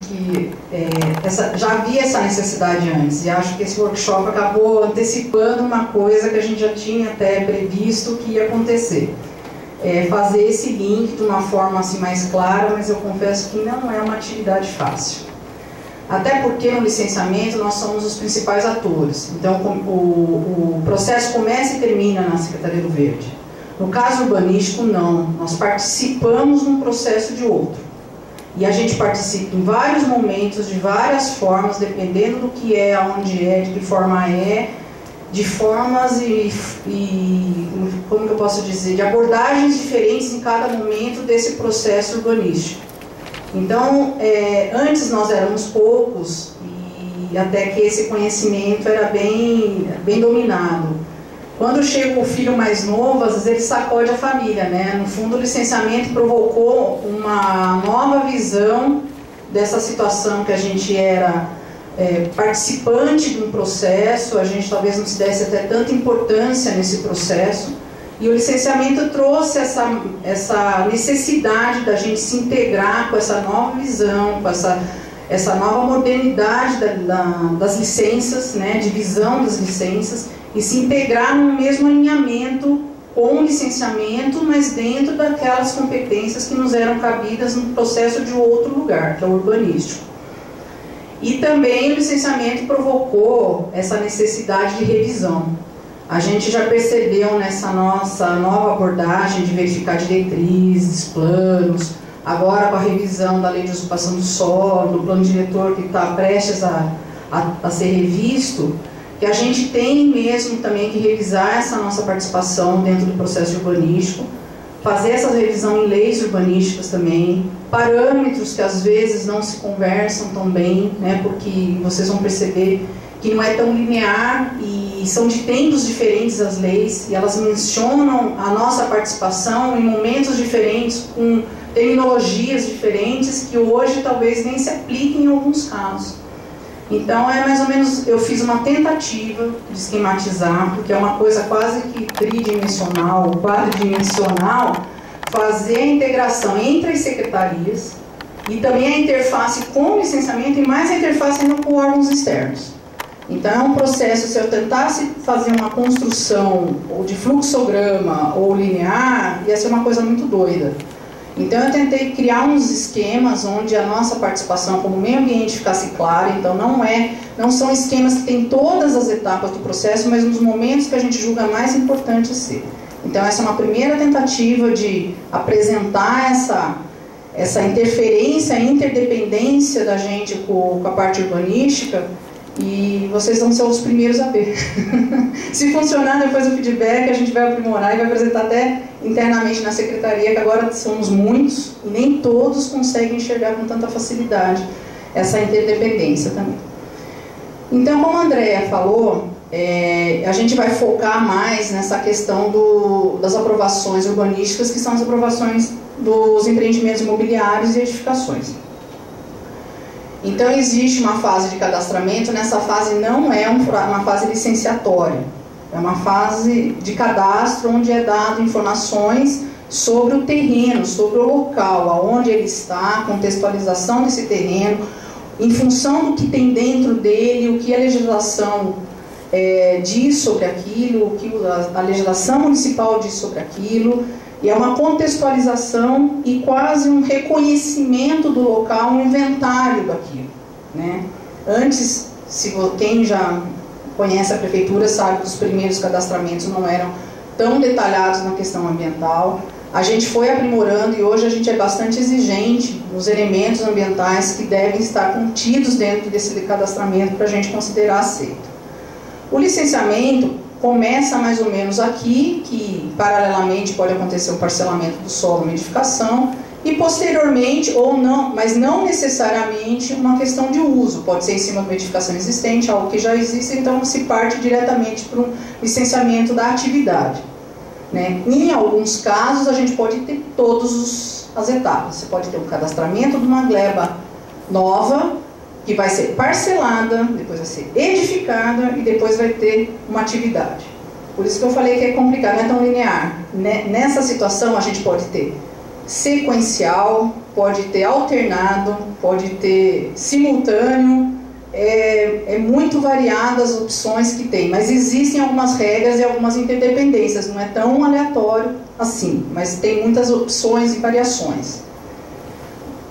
que já havia essa necessidade antes, e acho que esse workshop acabou antecipando uma coisa que a gente já tinha até previsto que ia acontecer. Fazer esse link de uma forma assim mais clara, mas eu confesso que não é uma atividade fácil. Até porque no licenciamento nós somos os principais atores, então o processo começa e termina na Secretaria do Verde. No caso urbanístico, não, nós participamos num processo de outro. E a gente participa em vários momentos, de várias formas, dependendo do que é, aonde é, de que forma é, de formas e como que eu posso dizer, de abordagens diferentes em cada momento desse processo urbanístico. Então, antes nós éramos poucos e até que esse conhecimento era bem dominado. Quando chega o filho mais novo, às vezes ele sacode a família, né? No fundo, o licenciamento provocou uma nova visão dessa situação que a gente era participante de um processo, a gente talvez não se desse até tanta importância nesse processo, e o licenciamento trouxe essa necessidade da gente se integrar com essa nova visão, com essa nova modernidade das licenças, né, de visão das licenças, e se integrar no mesmo alinhamento com o licenciamento, mas dentro daquelas competências que nos eram cabidas no processo de outro lugar, que é o urbanístico. E também o licenciamento provocou essa necessidade de revisão. A gente já percebeu nessa nossa nova abordagem de verificar diretrizes, planos, agora com a revisão da Lei de Usurpação do Solo, do plano diretor que está prestes a ser revisto, que a gente tem mesmo também que revisar essa nossa participação dentro do processo urbanístico, fazer essa revisão em leis urbanísticas também, parâmetros que às vezes não se conversam tão bem, né, porque vocês vão perceber que não é tão linear e são de tempos diferentes as leis, e elas mencionam a nossa participação em momentos diferentes, com terminologias diferentes, que hoje talvez nem se apliquem em alguns casos. Então, mais ou menos, eu fiz uma tentativa de esquematizar, porque é uma coisa quase que tridimensional, quadridimensional, fazer a integração entre as secretarias e também a interface com o licenciamento e mais a interface ainda com órgãos externos. Então, é um processo, se eu tentasse fazer uma construção ou de fluxograma ou linear, ia ser uma coisa muito doida. Então eu tentei criar uns esquemas onde a nossa participação como meio ambiente ficasse clara. Então não são esquemas que têm todas as etapas do processo, mas nos momentos que a gente julga mais importante ser. Então essa é uma primeira tentativa de apresentar essa interferência, interdependência da gente com a parte urbanística, e vocês vão ser os primeiros a ver. Se funcionar, depois do feedback, a gente vai aprimorar e vai apresentar até internamente na secretaria, que agora somos muitos e nem todos conseguem enxergar com tanta facilidade essa interdependência também. Então, como a Andréa falou, a gente vai focar mais nessa questão das aprovações urbanísticas, que são as aprovações dos empreendimentos imobiliários e edificações. Então existe uma fase de cadastramento, nessa fase não é uma fase licenciatória, é uma fase de cadastro onde é dado informações sobre o terreno, sobre o local, aonde ele está, contextualização desse terreno, em função do que tem dentro dele, o que a legislação diz sobre aquilo, o que a legislação municipal diz sobre aquilo. E é uma contextualização e quase um reconhecimento do local, um inventário daquilo, né? Antes, quem já conhece a prefeitura sabe que os primeiros cadastramentos não eram tão detalhados na questão ambiental. A gente foi aprimorando e hoje a gente é bastante exigente nos elementos ambientais que devem estar contidos dentro desse cadastramento para a gente considerar aceito. O licenciamento começa mais ou menos aqui, que paralelamente pode acontecer o parcelamento do solo, uma edificação, e posteriormente, ou não, mas não necessariamente uma questão de uso, pode ser em cima de uma edificação existente, algo que já existe, então se parte diretamente para um licenciamento da atividade, né? Em alguns casos a gente pode ter todas as etapas, você pode ter um cadastramento de uma gleba nova, que vai ser parcelada, depois vai ser edificada e depois vai ter uma atividade. Por isso que eu falei que é complicado, não é tão linear. Nessa situação a gente pode ter sequencial, pode ter alternado, pode ter simultâneo, é muito variado as opções que tem, mas existem algumas regras e algumas interdependências, não é tão aleatório assim, mas tem muitas opções e variações.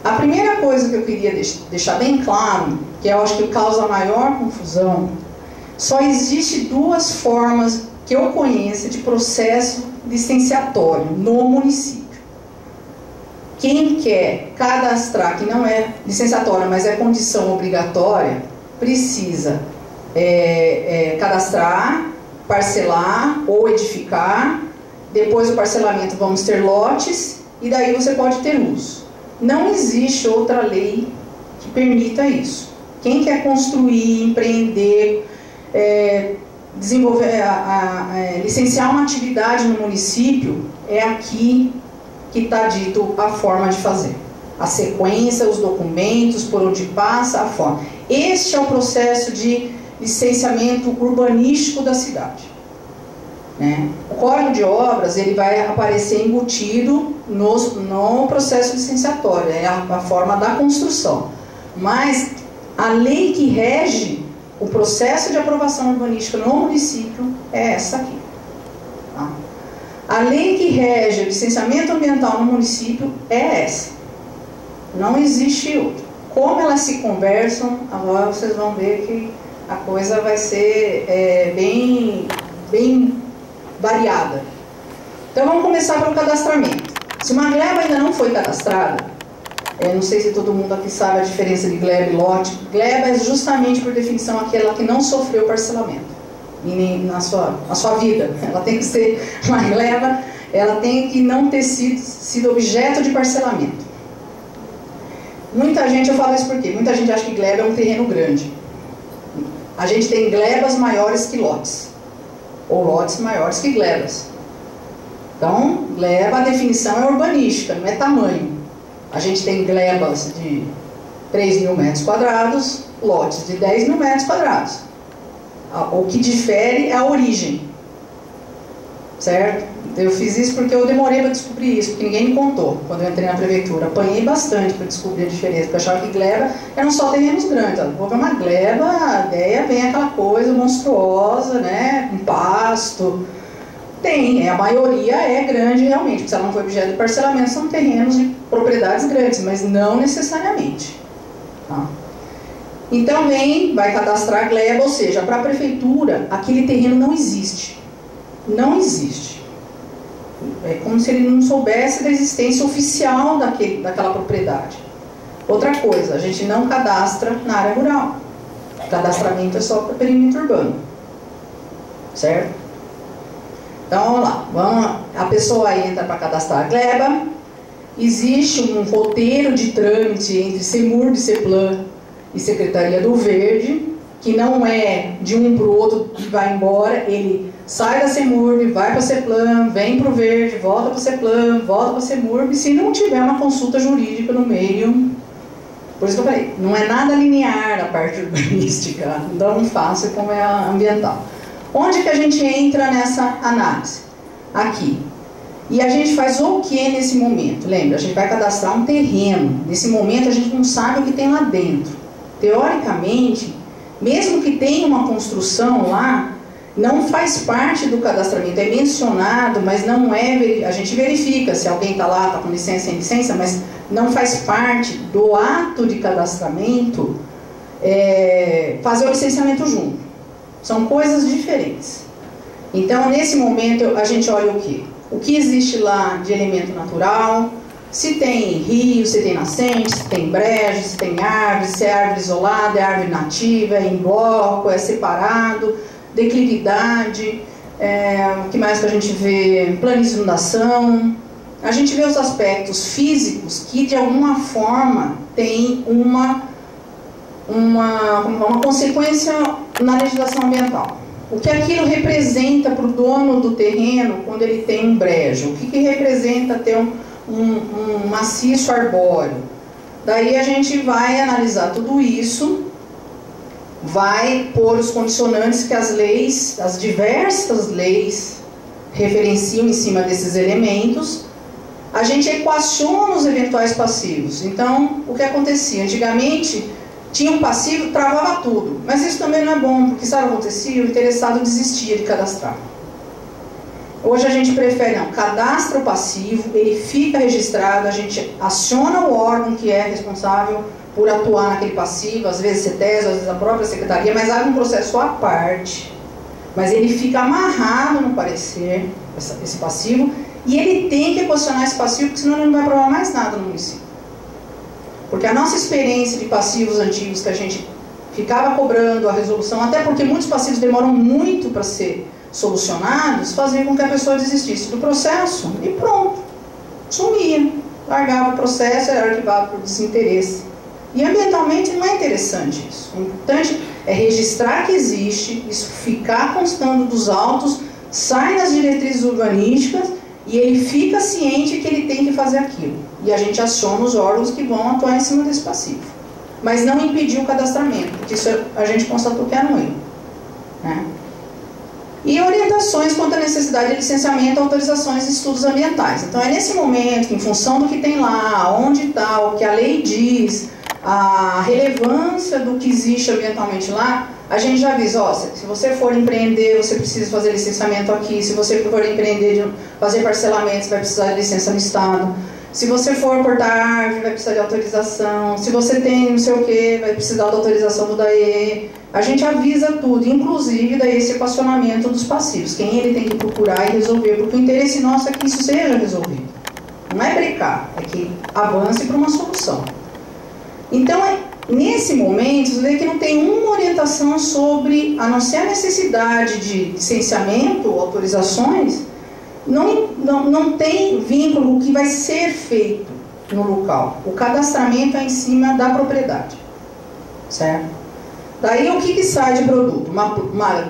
A primeira coisa que eu queria deixar bem claro, que eu acho que causa maior confusão, só existe duas formas que eu conheço de processo licenciatório no município. Quem quer cadastrar, que não é licenciatória, mas é condição obrigatória, precisa cadastrar, parcelar ou edificar. Depois do parcelamento vamos ter lotes e daí você pode ter uso. Não existe outra lei que permita isso. Quem quer construir, empreender, desenvolver, licenciar uma atividade no município, é aqui que está dito a forma de fazer. A sequência, os documentos, por onde passa, a forma. Este é o processo de licenciamento urbanístico da cidade. Né? O Código de Obras ele vai aparecer embutido no processo licenciatório, é a forma da construção. Mas a lei que rege o processo de aprovação urbanística no município é essa aqui. Tá? A lei que rege o licenciamento ambiental no município é essa. Não existe outra. Como elas se conversam, agora vocês vão ver que a coisa vai ser bem variada. Então vamos começar pelo cadastramento. Se uma gleba ainda não foi cadastrada, não sei se todo mundo aqui sabe a diferença de gleba e lote. Gleba é justamente por definição aquela que não sofreu parcelamento na sua vida. Ela tem que ser uma gleba, ela tem que não ter sido objeto de parcelamento. Muita gente, eu falo isso porque muita gente acha que gleba é um terreno grande. A gente tem glebas maiores que lotes, ou lotes maiores que glebas. Então, gleba, a definição é urbanística, não é tamanho. A gente tem glebas de 3.000 metros quadrados, lotes de 10.000 metros quadrados. O que difere é a origem, certo? Eu fiz isso porque eu demorei para descobrir isso, porque ninguém me contou quando eu entrei na prefeitura. Apanhei bastante para descobrir a diferença, porque eu achava que gleba eram só terrenos grandes. Vou ver uma gleba, a ideia vem aquela coisa monstruosa, né? Um pasto. Tem, a maioria é grande realmente, porque se ela não foi objeto de parcelamento, são terrenos de propriedades grandes, mas não necessariamente. Tá? Então vai cadastrar a gleba, ou seja, para a prefeitura, aquele terreno não existe. Não existe. É como se ele não soubesse da existência oficial daquela propriedade. Outra coisa, a gente não cadastra na área rural. O cadastramento é só para o perímetro urbano. Certo? Então, vamos lá. A pessoa entra para cadastrar a gleba. Existe um roteiro de trâmite entre CEMURB, CEPLAN e Secretaria do Verde, que não é de um para o outro que vai embora. Ele sai da CEMURB, vai para a CEPLAN, vem para o Verde, volta para a CEPLAN, volta para a CEMURB, se não tiver uma consulta jurídica no meio. Por isso que eu falei, não é nada linear a parte urbanística, tão fácil como é a ambiental. Onde que a gente entra nessa análise? Aqui. E a gente faz o que nesse momento? Lembra, a gente vai cadastrar um terreno. Nesse momento a gente não sabe o que tem lá dentro. Teoricamente, mesmo que tenha uma construção lá, não faz parte do cadastramento, é mencionado, mas não é, a gente verifica se alguém está lá, está com licença, sem licença, mas não faz parte do ato de cadastramento fazer o licenciamento junto. São coisas diferentes. Então, nesse momento, a gente olha o quê? O que existe lá de elemento natural, se tem rio, se tem nascente, se tem brejo, se tem árvore, se é árvore isolada, é árvore nativa, é em bloco, é separado, declividade, o que mais que a gente vê? Planície de inundação. A gente vê os aspectos físicos que, de alguma forma, tem uma consequência na legislação ambiental. O que aquilo representa para o dono do terreno quando ele tem um brejo? O que representa ter um maciço arbóreo? Daí a gente vai analisar tudo isso, vai pôr os condicionantes que as leis, as diversas leis, referenciam em cima desses elementos. a gente equaciona os eventuais passivos. Então, o que acontecia? Antigamente, tinha um passivo, travava tudo. Mas isso também não é bom, porque sabe o que acontecia? O interessado desistia de cadastrar. Hoje a gente prefere, não, cadastra o passivo, ele fica registrado, a gente aciona o órgão que é responsável por atuar naquele passivo, às vezes CETES, às vezes a própria secretaria, mas abre um processo à parte. Mas ele fica amarrado no parecer, esse passivo, e ele tem que equacionar esse passivo, porque senão ele não vai aprovar mais nada no município. Porque a nossa experiência de passivos antigos, que a gente ficava cobrando a resolução, até porque muitos passivos demoram muito para ser solucionados, fazia com que a pessoa desistisse do processo e pronto, sumia, largava o processo, era arquivado por desinteresse. E ambientalmente não é interessante isso. O importante é registrar que existe, isso ficar constando dos autos, sai nas diretrizes urbanísticas e ele fica ciente que ele tem que fazer aquilo. E a gente aciona os órgãos que vão atuar em cima desse passivo. Mas não impedir o cadastramento, porque isso a gente constatou que era um erro, né? E orientações quanto à necessidade de licenciamento, autorizações e estudos ambientais. Então é nesse momento, em função do que tem lá, onde está, o que a lei diz, a relevância do que existe ambientalmente lá, a gente já avisa, ó, se você for empreender, você precisa fazer licenciamento aqui, se você for empreender, fazer parcelamento, você vai precisar de licença no estado, se você for cortar árvore, vai precisar de autorização, se você tem não sei o que, vai precisar da autorização do DAE. A gente avisa tudo, inclusive daí esse equacionamento dos passivos, quem ele tem que procurar e resolver, porque o interesse nosso é que isso seja resolvido. Não é brincar, é que avance para uma solução. Então, nesse momento, você vê que não tem uma orientação sobre, a não ser a necessidade de licenciamento, autorizações, não tem vínculo o que vai ser feito no local. O cadastramento é em cima da propriedade, certo? Daí o que sai de produto?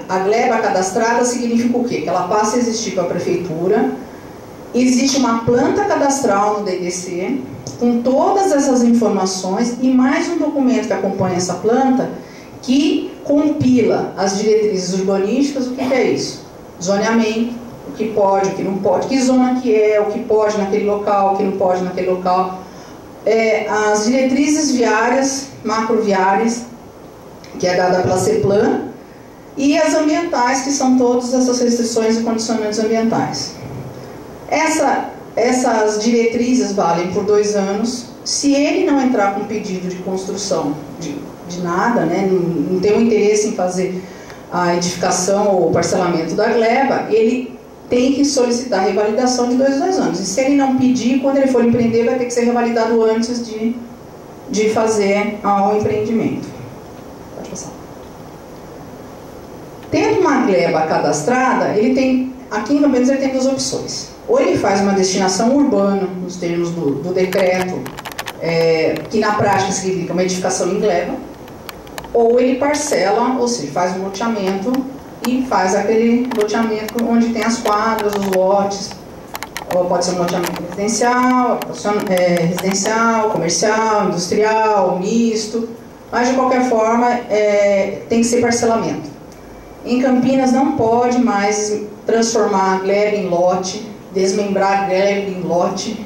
A gleba cadastrada significa o quê? Que ela passa a existir para a prefeitura, existe uma planta cadastral no DDC, com todas essas informações e mais um documento que acompanha essa planta, que compila as diretrizes urbanísticas. O que é isso? Zoneamento, o que pode, o que não pode, que zona que é, o que pode naquele local, o que não pode naquele local, as diretrizes viárias, macroviárias, que é dada pela CEPLAN, e as ambientais, que são todas essas restrições e condicionantes ambientais. Essas diretrizes valem por 2 anos. Se ele não entrar com pedido de construção de nada, né, não tem um interesse em fazer a edificação ou parcelamento da gleba, ele tem que solicitar revalidação de 2 anos. E se ele não pedir, quando ele for empreender, vai ter que ser revalidado antes de fazer o empreendimento. Pode passar. Tendo uma gleba cadastrada, ele tem, aqui em Campinas ele tem 2 opções. Ou ele faz uma destinação urbana, nos termos do decreto, que na prática significa uma edificação em gleba, ou ele parcela, ou seja, faz um loteamento e faz aquele loteamento onde tem as quadras, os lotes, ou pode ser um loteamento residencial, comercial, industrial, misto, mas de qualquer forma tem que ser parcelamento. Em Campinas não pode mais transformar a gleba em lote, desmembrar a gleba em lote,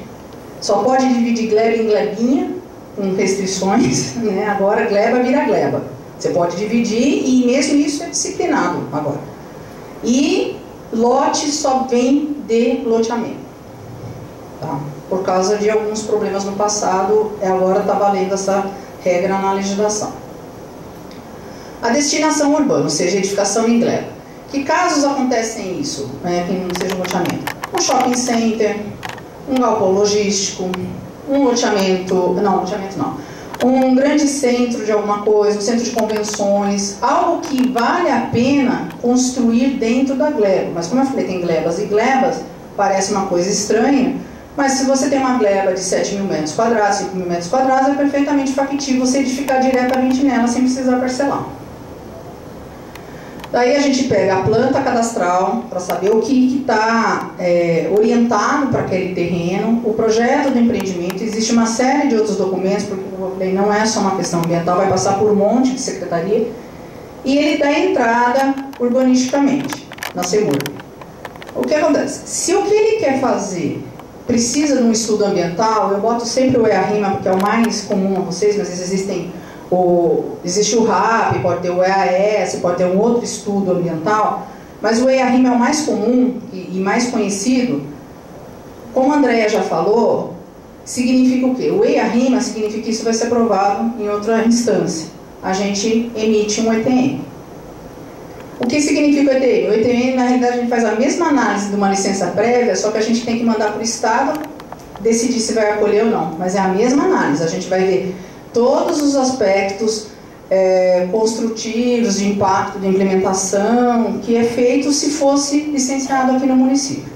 só pode dividir gleba em glebinha, com restrições, né? Agora gleba vira gleba. Você pode dividir e mesmo isso é disciplinado agora. E lote só vem de loteamento. Tá? Por causa de alguns problemas no passado, agora está valendo essa regra na legislação. A destinação urbana, ou seja, edificação em gleba. Que casos acontecem isso, né, que não seja um loteamento? Um shopping center, um galpão logístico, um loteamento não, um grande centro de alguma coisa, um centro de convenções, algo que vale a pena construir dentro da gleba. Mas como eu falei, tem glebas e glebas, parece uma coisa estranha, mas se você tem uma gleba de 7.000 metros quadrados, 5.000 metros quadrados, é perfeitamente factível você edificar diretamente nela sem precisar parcelar. Daí a gente pega a planta cadastral para saber o que está orientado para aquele terreno, o projeto do empreendimento, existe uma série de outros documentos, porque eu falei, não é só uma questão ambiental, vai passar por um monte de secretaria, e ele dá entrada urbanisticamente na CEMURB. O que acontece? Se o que ele quer fazer precisa de um estudo ambiental, eu boto sempre o EA-RIMA, porque é o mais comum a vocês, mas existe o RAP, pode ter o EAS, pode ter um outro estudo ambiental, mas o EA-RIMA é o mais comum e mais conhecido. Como a Andrea já falou, significa o quê? O EA-RIMA significa que isso vai ser aprovado em outra instância. A gente emite um ETM. O que significa o ETM? O ETM, na realidade, a gente faz a mesma análise de uma licença prévia, só que a gente tem que mandar para o Estado decidir se vai acolher ou não. Mas é a mesma análise. A gente vai ver todos os aspectos construtivos, de impacto, de implementação, que é feito se fosse licenciado aqui no município.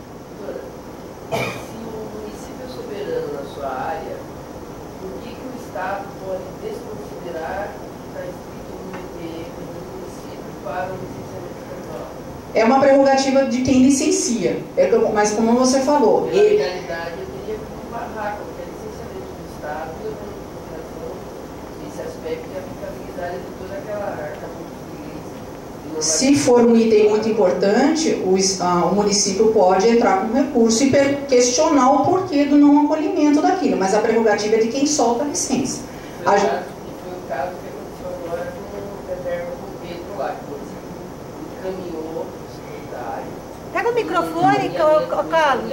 É uma prerrogativa de quem licencia, mas como você falou... Na realidade, eu teria que barrar qualquer licenciamento do Estado, esse aspecto de aplicabilidade de toda aquela se for um item muito importante, o município pode entrar com recurso e questionar o porquê do não acolhimento daquilo, mas a prerrogativa é de quem solta a licença. Foi o caso que aconteceu agora com o Reserva do Pedro lá, que o município encaminhou para o secretário. Pega o microfone, Carlos.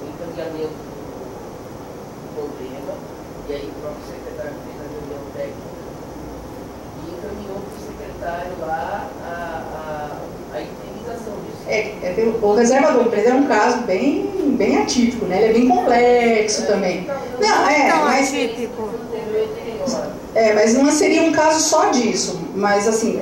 Encaminhamento do problema, e aí o próprio secretário fez a reunião técnica e encaminhou para o secretário lá a indenização disso. O Reserva do Pedro é um caso bem atípico, né? Ele é bem complexo também. Mas não seria um caso só disso, mas assim,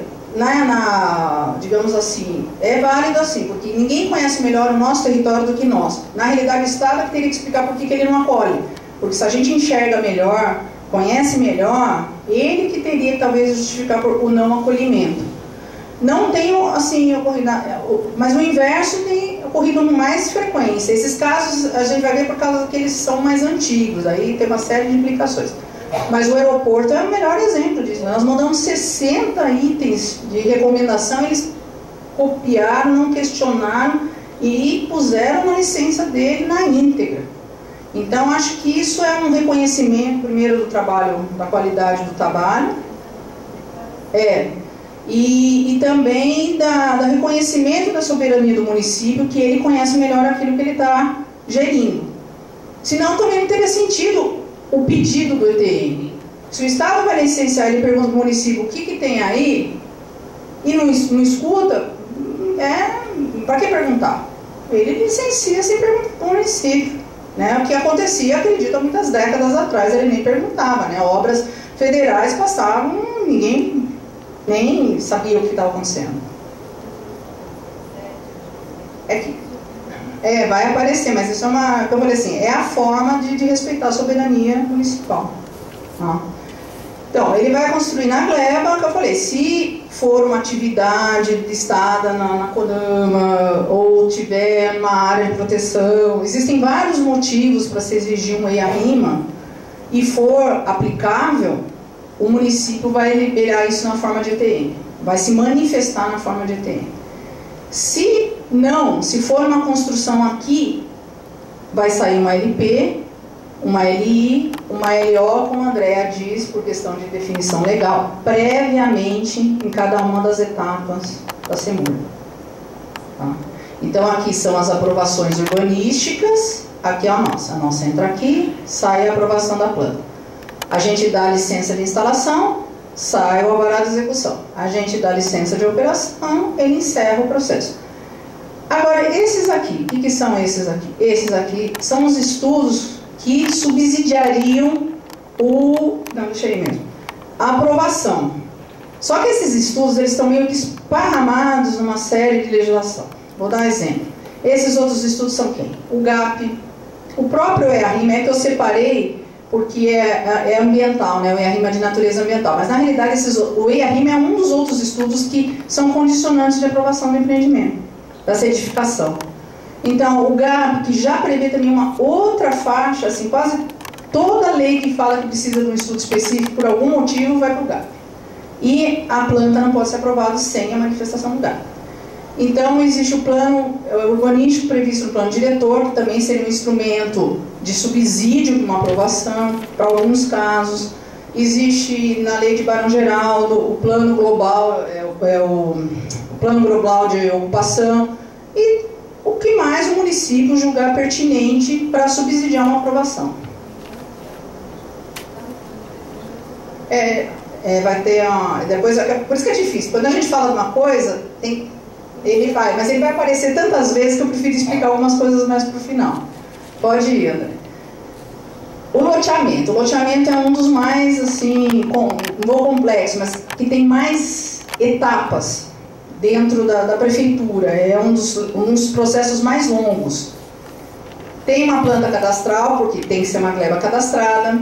digamos assim, é válido assim, porque ninguém conhece melhor o nosso território do que nós. Na realidade, o Estado é que teria que explicar por que ele não acolhe, porque se a gente enxerga melhor, conhece melhor, ele que teria talvez justificar o não acolhimento. Não tem assim ocorrido, mas o inverso tem ocorrido com mais frequência. Esses casos a gente vai ver por causa que eles são mais antigos, aí tem uma série de implicações. Mas o aeroporto é o melhor exemplo disso. Nós mandamos 60 itens de recomendação, eles copiaram, não questionaram e puseram na licença dele na íntegra. Então acho que isso é um reconhecimento primeiro do trabalho, da qualidade do trabalho, e também do reconhecimento da soberania do município, que ele conhece melhor aquilo que ele está gerindo. Senão também não teria sentido o pedido do ETM. Se o Estado vai licenciar, ele pergunta para o município o que tem aí, e não escuta, para que perguntar? Ele licencia sem perguntar para o município. Né? O que acontecia, acredito, há muitas décadas atrás, ele nem perguntava. Né? Obras federais passavam, ninguém nem sabia o que estava acontecendo. Vai aparecer, mas isso é como eu falei assim, é a forma de respeitar a soberania municipal. Então, ele vai construir na gleba, que eu falei, se for uma atividade listada na CONAMA, ou tiver uma área de proteção, existem vários motivos para se exigir um EA-RIMA, e for aplicável, o município vai liberar isso na forma de ETM, vai se manifestar na forma de ETM. Se não, se for uma construção aqui, vai sair uma LP, uma LI, uma LO, como a Andrea diz, por questão de definição legal, previamente em cada uma das etapas da CEMUR. Tá? Então aqui são as aprovações urbanísticas, aqui é a nossa entra aqui, sai a aprovação da planta. A gente dá a licença de instalação, sai o alvará de execução. A gente dá a licença de operação, ele encerra o processo. Agora, esses aqui, o que são esses aqui? Esses aqui são os estudos que subsidiariam a aprovação. Só que esses estudos, eles estão meio que esparramados numa série de legislação. Vou dar um exemplo. Esses outros estudos são quem? O GAP, o próprio EA-RIMA, que eu separei porque é ambiental, né? O EA-RIMA é de natureza ambiental. Mas, na realidade, o EA-RIMA é um dos outros estudos que são condicionantes de aprovação do empreendimento, da certificação. Então, o GAP, que já prevê também uma outra faixa, assim, quase toda lei que fala que precisa de um estudo específico, por algum motivo, vai para o GAP. E a planta não pode ser aprovada sem a manifestação do GAP. Então, existe o plano urbanístico previsto no plano diretor, que também seria um instrumento de subsídio para uma aprovação, para alguns casos. Existe na lei de Barão Geraldo o plano global, o plano global de ocupação, e o que mais o município julgar pertinente para subsidiar uma aprovação. Vai ter depois, por isso que é difícil. Quando a gente fala de uma coisa, mas ele vai aparecer tantas vezes que eu prefiro explicar algumas coisas mais para o final. Pode ir, André. O loteamento. O loteamento é um dos mais, assim, não complexo, mas que tem mais etapas dentro da prefeitura. É um dos processos mais longos. Tem uma planta cadastral, porque tem que ser uma gleba cadastrada.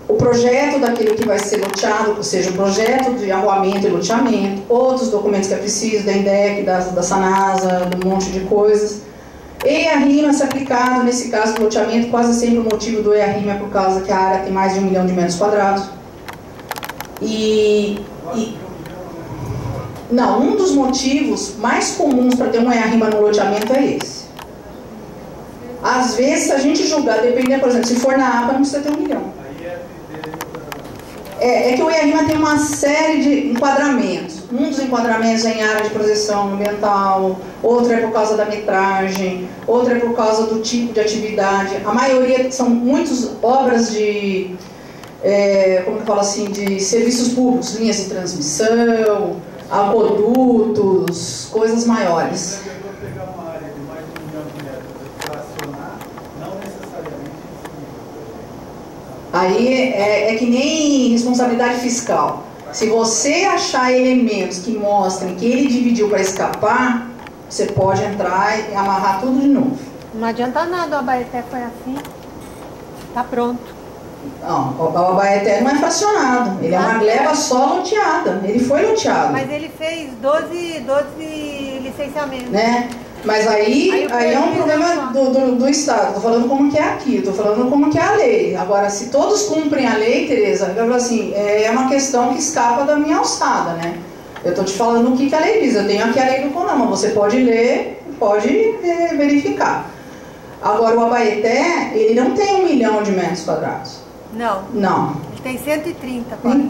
O projeto daquilo que vai ser loteado, ou seja, o projeto de arruamento e loteamento, outros documentos que é preciso, da INDEC, da SANASA, de um monte de coisas. EIA-RIMA se aplicado, nesse caso do loteamento, quase sempre o motivo do EIA-RIMA é por causa que a área tem mais de 1 milhão de metros quadrados. Não, um dos motivos mais comuns para ter um EIA-RIMA no loteamento é esse. Às vezes, se a gente julgar, dependendo, por exemplo, se for na APA, não precisa ter 1 milhão. É que o EIA-RIMA tem uma série de enquadramentos. Um dos enquadramentos é em área de proteção ambiental, outro é por causa da metragem, outro é por causa do tipo de atividade. A maioria são muitas obras de, como que eu falo assim, de serviços públicos, linhas de transmissão, aquedutos, coisas maiores. Aí é que nem responsabilidade fiscal. Se você achar elementos que mostrem que ele dividiu para escapar, você pode entrar e amarrar tudo de novo. Não adianta nada, o Abaeté foi assim. Tá pronto. Não, o Abaeté não é fracionado. Ele é uma gleba só loteada. Ele foi loteado. Mas ele fez 12 licenciamentos. Né? Mas aí é um problema do Estado. Estou falando como que é aqui, estou falando como que é a lei. Agora, se todos cumprem a lei, Tereza, eu falo assim, é uma questão que escapa da minha alçada, né? Eu estou te falando o que a lei diz. Eu tenho aqui a lei do CONAMA, você pode ler, pode verificar. Agora, o Abaeté, ele não tem 1 milhão de metros quadrados. Não. Não. Ele tem 130. Quase.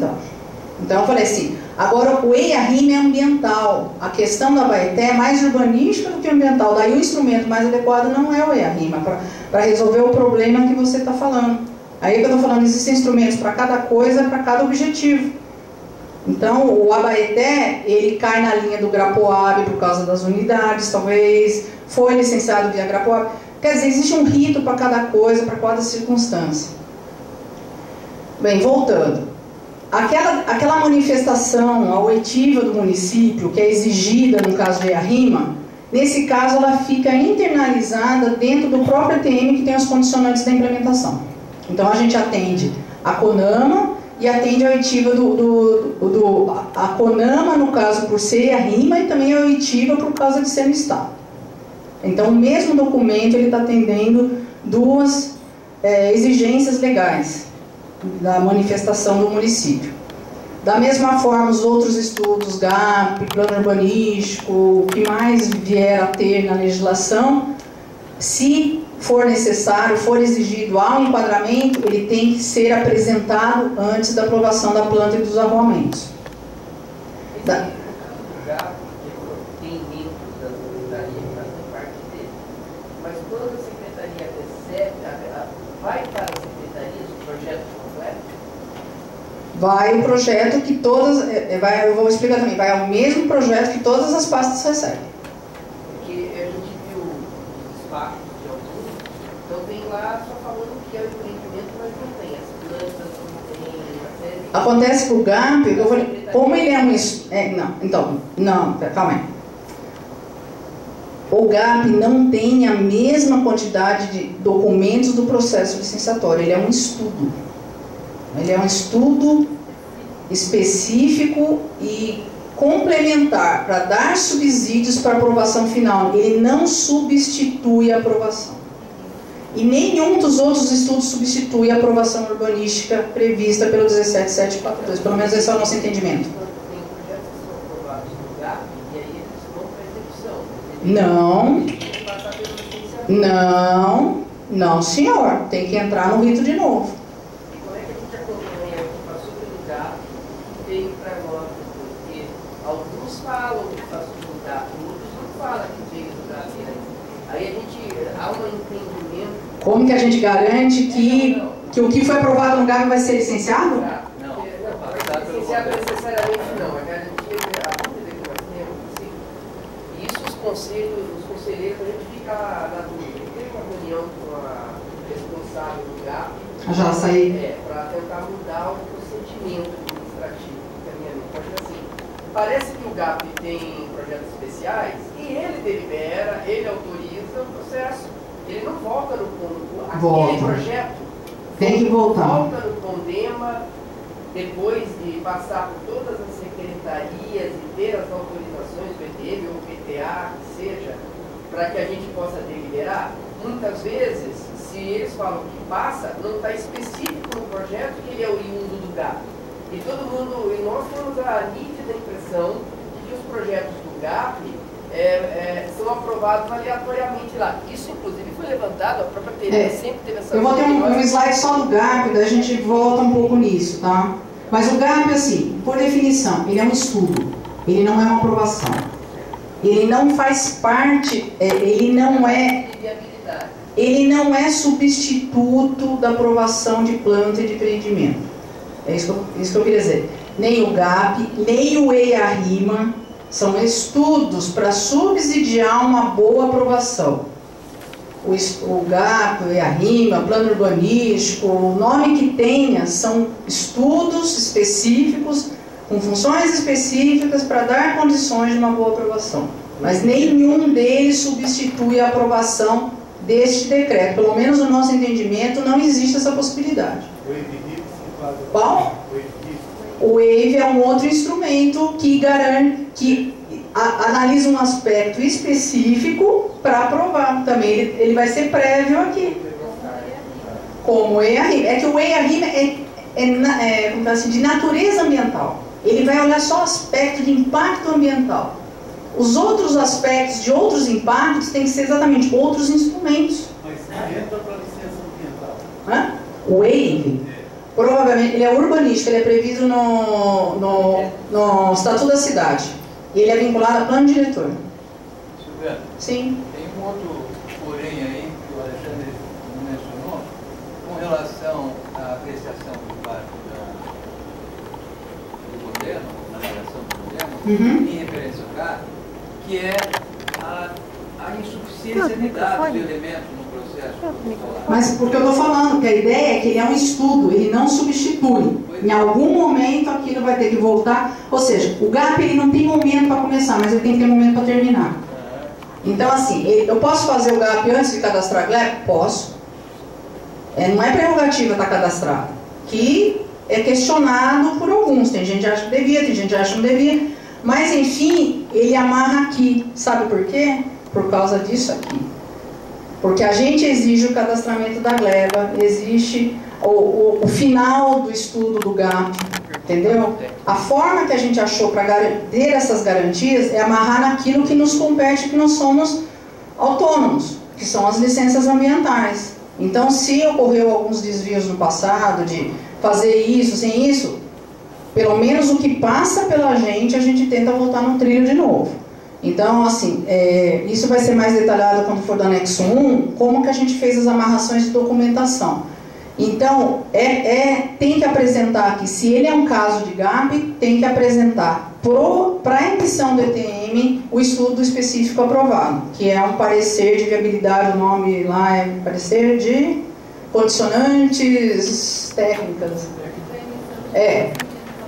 Então eu falei assim, agora o EIA-RIMA é ambiental, a questão da Abaeté é mais urbanística do que ambiental, daí o instrumento mais adequado não é o EIA-RIMA, para resolver o problema que você está falando. Aí que eu estou falando, existem instrumentos para cada coisa, para cada objetivo. Então o Abaeté, ele cai na linha do Grapoab por causa das unidades, talvez, foi licenciado via Grapoab. Quer dizer, existe um rito para cada coisa, para cada circunstância. Bem, voltando. Aquela manifestação auditiva do município, que é exigida no caso de EIA-RIMA, nesse caso ela fica internalizada dentro do próprio ATM que tem os condicionantes da implementação. Então a gente atende a CONAMA e atende a oitiva a CONAMA, no caso por ser EIA-RIMA, e também a oitiva por causa de ser no Estado. Então o mesmo documento ele está atendendo duas exigências legais da manifestação do município. Da mesma forma, os outros estudos, GAP, plano urbanístico, o que mais vier a ter na legislação, se for necessário, for exigido ao enquadramento, ele tem que ser apresentado antes da aprovação da planta e dos arruamentos. Mas quando a secretaria recebe, vai para a secretaria o projeto completo? Vai o projeto que todas, eu vou explicar também, vai ao mesmo projeto que todas as pastas recebem. Porque a gente viu os despachos de alguns, então tem lá só falando que é o empreendimento, mas não tem as plantas, não tem a série. Acontece com o GAP, eu falei, como ele é um... calma aí. O GAP não tem a mesma quantidade de documentos do processo licenciatório, ele é um estudo. Ele é um estudo específico e complementar para dar subsídios para a aprovação final. Ele não substitui a aprovação. E nenhum dos outros estudos substitui a aprovação urbanística prevista pelo 17742. Pelo menos esse é o nosso entendimento. Tem projetos que são aprovados no GAP e aí eles vão para a execução. Não, Tem que passar pelo licenciamento. não, senhor. Tem que entrar no rito de novo. E como é que a gente acompanha o que passou pelo GAP e veio para nós? Porque alguns falam que passou pelo GAP, outros não falam que veio do GAP. Né? Aí a gente há um entendimento. Como que a gente garante que o que foi aprovado no GAP vai ser licenciado? Não, licenciado necessariamente não. A garantia é a dúvida que nós temos. Assim, isso os conselheiros, a gente fica na dúvida. Teve uma reunião com a responsável do GAP. Já saí. Para tentar mudar o procedimento administrativo do encaminhamento. Porque assim, parece que o GAP tem projetos especiais e ele delibera, ele autoriza o processo. Ele não volta no aquele projeto. Tem que voltar. Volta no CONDEMA, depois de passar por todas as secretarias e ter as autorizações do ETM ou PTA, que seja, para que a gente possa deliberar. Muitas vezes, se eles falam que passa, não está específico no projeto que ele é oriundo do GAP. E todo mundo, e nós temos a nítida impressão de que os projetos do GAP são aprovados aleatoriamente lá. Isso, inclusive, foi levantado, a própria Tereza sempre teve essa... Eu vou ter um slide só do GAP, daí a gente volta um pouco nisso, tá? Mas o GAP, assim, por definição, ele é um estudo, ele não é uma aprovação. Ele não faz parte, ele não é substituto da aprovação de planta e de empreendimento. É isso que eu queria dizer. Nem o GAP, nem o EIA-RIMA são estudos para subsidiar uma boa aprovação. O GAP, o EIA-RIMA, plano urbanístico, o nome que tenha, são estudos específicos, com funções específicas para dar condições de uma boa aprovação. Mas nenhum deles substitui a aprovação deste decreto. Pelo menos no nosso entendimento, não existe essa possibilidade. Qual? O WAVE é um outro instrumento que garante, que analisa um aspecto específico para aprovar. Também ele vai ser prévio aqui. Como o EIA-RIMA. É que o EIA-RIMA é assim, de natureza ambiental. Ele vai olhar só o aspecto de impacto ambiental. Os outros aspectos de outros impactos têm que ser exatamente outros instrumentos. Mas entra para a licença ambiental. O WAVE, provavelmente, ele é urbanístico, ele é previsto no Estatuto da Cidade. Ele é vinculado a plano diretor. Silvana, Sim. tem um outro porém aí que o Alexandre não mencionou, com relação à apreciação por parte do governo, na avaliação do governo, em referência ao GAP, que é a insuficiência de dados de elementos no processo. Mas porque eu estou falando que a ideia é que ele é um estudo, ele não substitui. Em algum momento aquilo vai ter que voltar. Ou seja, o GAP ele não tem momento para começar, mas ele tem que ter momento para terminar. Então assim, eu posso fazer o GAP antes de cadastrar a GLEP? Posso. Não é prerrogativa estar cadastrado. Que é questionado por alguns. Tem gente que acha que devia, tem gente que acha que não devia. Mas enfim, ele amarra aqui. Sabe por quê? Por causa disso aqui. Porque a gente exige o cadastramento da gleba, existe o final do estudo do GAP, entendeu? A forma que a gente achou para ter essas garantias é amarrar naquilo que nos compete, que nós somos autônomos, que são as licenças ambientais. Então, se ocorreu alguns desvios no passado, de fazer isso, sem isso, pelo menos o que passa pela gente, a gente tenta voltar no trilho de novo. Então, assim, isso vai ser mais detalhado quando for do anexo 1, como que a gente fez as amarrações de documentação. Então, tem que apresentar aqui, se ele é um caso de GAP, tem que apresentar para a emissão do ETM o estudo específico aprovado, que é um parecer de viabilidade, o nome lá é parecer de condicionantes técnicas.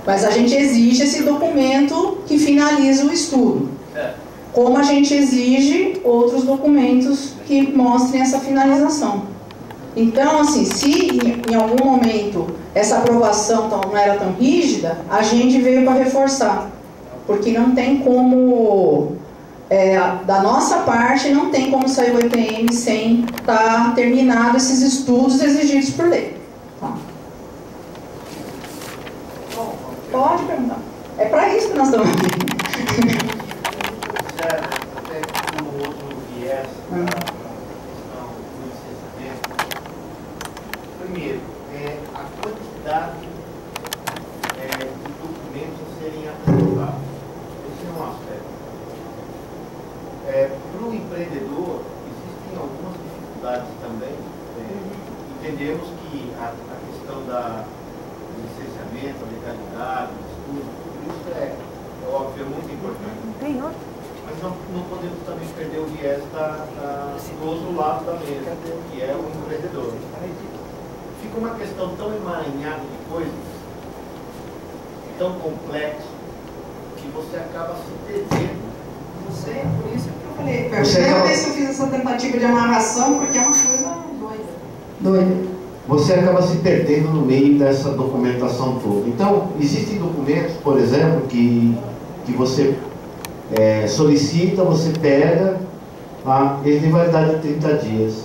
Mas a gente exige esse documento que finaliza o estudo. Como a gente exige outros documentos que mostrem essa finalização. Então, assim, se em algum momento essa aprovação não era tão rígida, a gente veio para reforçar. Porque não tem como, da nossa parte, não tem como sair o ETM sem estar terminado esses estudos exigidos por lei. Tá. Pode perguntar. É para isso que nós estamos aqui. Até como Esse é um aspecto. Para o empreendedor, existem algumas dificuldades também. Entendemos que a questão do licenciamento, a legalidade, o estudo, tudo isso é óbvio, é muito importante. Tem outro? Mas não podemos também perder o viés do outro lado da mesa, que é o empreendedor. Fica uma questão tão emaranhada de coisas, tão complexo, que você acaba se perdendo. Por isso que eu falei, foi a primeira vez que eu fiz essa tentativa de amarração, porque é uma coisa doida. Você acaba se perdendo no meio dessa documentação toda. Então, existem documentos, por exemplo, que você solicita, você pega, ele tem validade de 30 dias.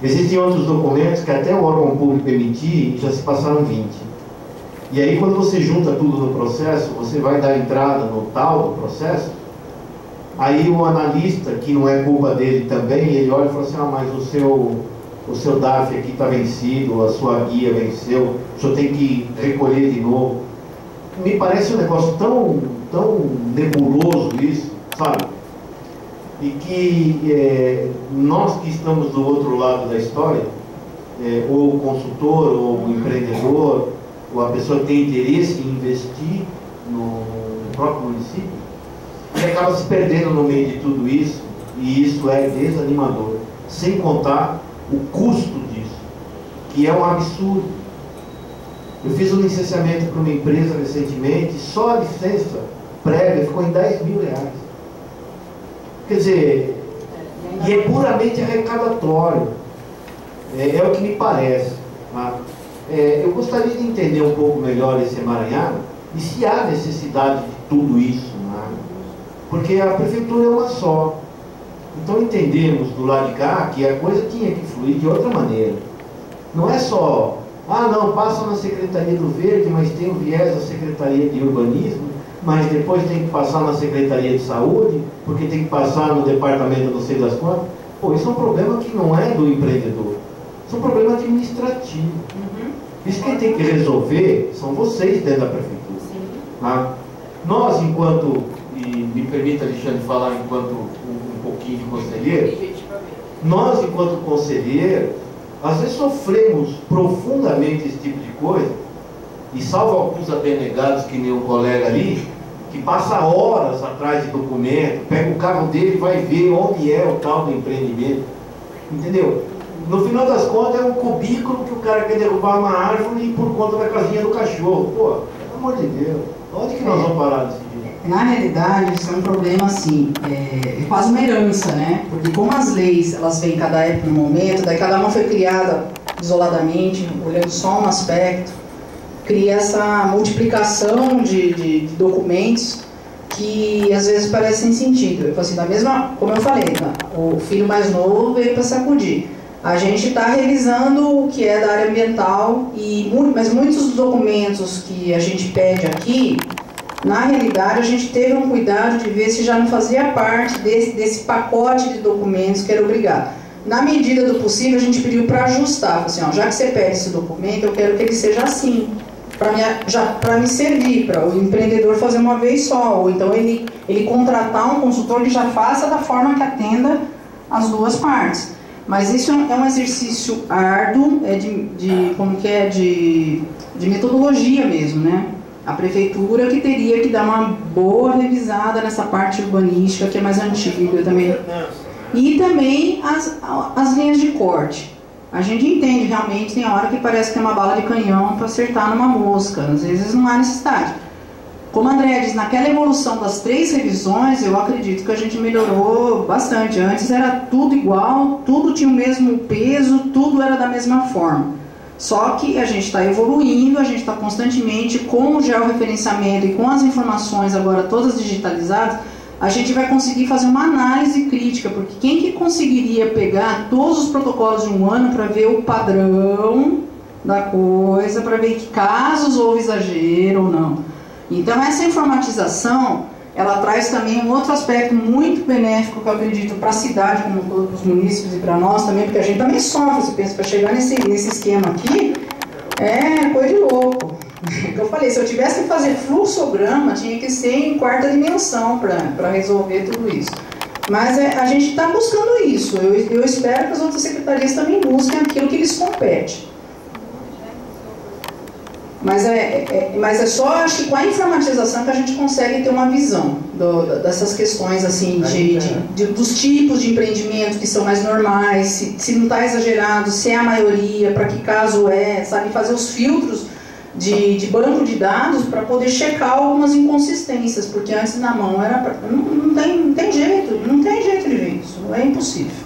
Existem outros documentos que até o órgão público emitir, já se passaram 20. E aí, quando você junta tudo no processo, você vai dar entrada no tal do processo, aí o analista, que não é culpa dele também, ele olha e fala assim, mas o seu DAF aqui está vencido, a sua guia venceu, o senhor tem que recolher de novo. Me parece um negócio tão nebuloso isso, sabe? E que nós que estamos do outro lado da história, ou o consultor, ou o empreendedor, ou a pessoa que tem interesse em investir no próprio município, ele acaba se perdendo no meio de tudo isso, e isso é desanimador. Sem contar o custo disso, que é um absurdo. Eu fiz um licenciamento para uma empresa recentemente, só a licença prévia ficou em R$10 mil. Quer dizer, e é puramente arrecadatório. É o que me parece. Tá? Eu gostaria de entender um pouco melhor esse emaranhado e se há necessidade de tudo isso. Né? Porque a prefeitura é uma só. Então entendemos do lado de cá que a coisa tinha que fluir de outra maneira. Não é só, não, passa na Secretaria do Verde, mas tem o viés da Secretaria de Urbanismo, mas depois tem que passar na Secretaria de Saúde, porque tem que passar no departamento não sei das quantas. Pô, isso é um problema que não é do empreendedor, isso é um problema administrativo. Isso quem tem que resolver são vocês dentro da prefeitura. Tá? Nós, enquanto, e me permita, Alexandre, falar enquanto um pouquinho de conselheiro, nós, enquanto conselheiro, às vezes sofremos profundamente esse tipo de coisa, e salvo alguns abnegados, que nem um colega ali, que passa horas atrás de documento, pega o carro dele e vai ver onde é o tal do empreendimento. Entendeu? No final das contas, é um cubículo que o cara quer derrubar uma árvore por conta da casinha do cachorro. Pô, pelo amor de Deus, onde que nós vamos parar desse dia? Na realidade, isso é um problema assim, é quase uma herança, né? Porque como as leis, elas vêm cada época no momento, daí cada uma foi criada isoladamente, olhando só um aspecto, cria essa multiplicação de documentos que às vezes parecem sem sentido. Assim, da mesma, como eu falei, o filho mais novo veio para sacudir. A gente está revisando o que é da área ambiental, mas muitos dos documentos que a gente pede aqui, na realidade, a gente teve um cuidado de ver se já não fazia parte desse pacote de documentos que era obrigado. Na medida do possível, a gente pediu para ajustar. Assim, já que você pede esse documento, eu quero que ele seja assim, para me servir, para o empreendedor fazer uma vez só, ou então ele contratar um consultor que já faça da forma que atenda as duas partes. Mas isso é um exercício árduo, de metodologia mesmo, né? A prefeitura que teria que dar uma boa revisada nessa parte urbanística, que é mais antiga também. E também as linhas de corte. A gente entende, realmente, tem hora que parece que é uma bala de canhão para acertar numa mosca. Às vezes não há necessidade. Como a Andréa diz, naquela evolução das 3 revisões, eu acredito que a gente melhorou bastante. Antes era tudo igual, tudo tinha o mesmo peso, tudo era da mesma forma. Só que a gente está evoluindo, a gente está constantemente com o georreferenciamento e com as informações agora todas digitalizadas, a gente vai conseguir fazer uma análise crítica, porque quem que conseguiria pegar todos os protocolos de um ano para ver o padrão da coisa, para ver que casos houve exagero ou não. Então essa informatização, ela traz também um outro aspecto muito benéfico, que eu acredito, para a cidade como um todo, para os munícipes e para nós também, porque a gente também sofre, você pensa, para chegar nesse esquema aqui, é coisa de louco. que eu falei, se eu tivesse que fazer fluxograma, tinha que ser em quarta dimensão para resolver tudo isso. Mas a gente está buscando isso. Eu espero que as outras secretarias também busquem aquilo que lhes compete. Mas é só, acho que com a informatização que a gente consegue ter uma visão dessas questões, assim, dos tipos de empreendimento que são mais normais, se não está exagerado, se é a maioria, para que caso é, sabe, fazer os filtros de banco de dados para poder checar algumas inconsistências, porque antes na mão era não tem jeito de ver isso, é impossível.